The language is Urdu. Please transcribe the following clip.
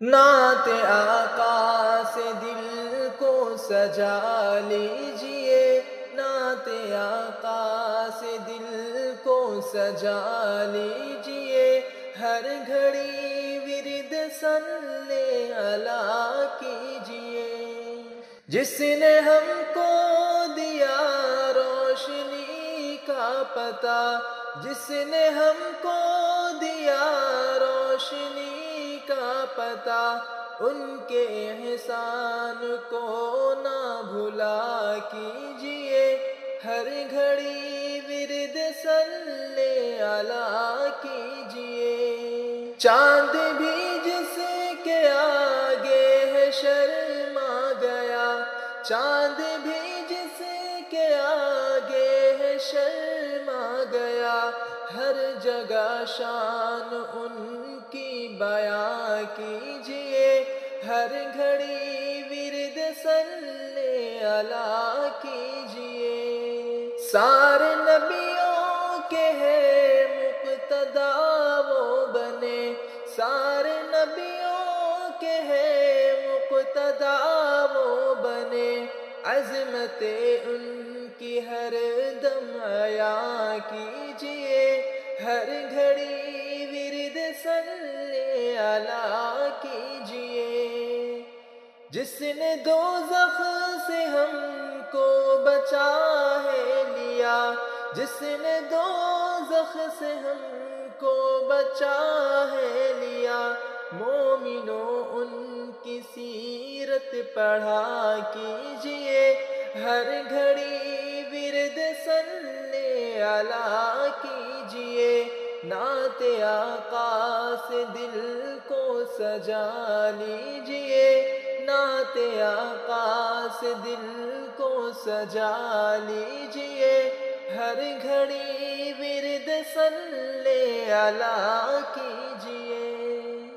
نعت آقا سے دل کو سجا لیجئے، نعت آقا سے دل کو سجا لیجئے، ہر گھڑی ورد صلی اللہ کیجئے۔ جس نے ہم کو دیا روشنی کا پتہ، جس نے ہم کو دیا روشنی کا پتہ، ان کے احسان کو نہ بھلا کیجئے، ہر گھڑی ورد صلی اللہ کیجئے۔ چاند بھی جس کے آگے ہے شرما گیا، چاند بھی جس کے آگے ہے شرما گیا، ہر جگہ شان ان کی بیان کیجئے، ہر گھڑی ورد صلی اللہ کیجئے۔ سارے نبیوں کے ہے مقتدا وہ بنے، سارے نبیوں کے ہے مقتدا وہ بنے، عظمت ان کی ہر دم عیاں کیجئے، ہر گھڑی ورد صلی اللہ کیجئے۔ جس نے دوزخ سے ہم کو بچا ہے لیا، جس نے دوزخ سے ہم کو بچا ہے لیا، مومنوں ان کی سیرت پڑھا کیجئے، ہر گھڑی ورد صلی اللہ کیجئے، نعت آقا سے دل کو سجا لیجئے، نعت آقا سے دل کو سجا لیجئے، ہر گھڑی ورد صلی اللہ کی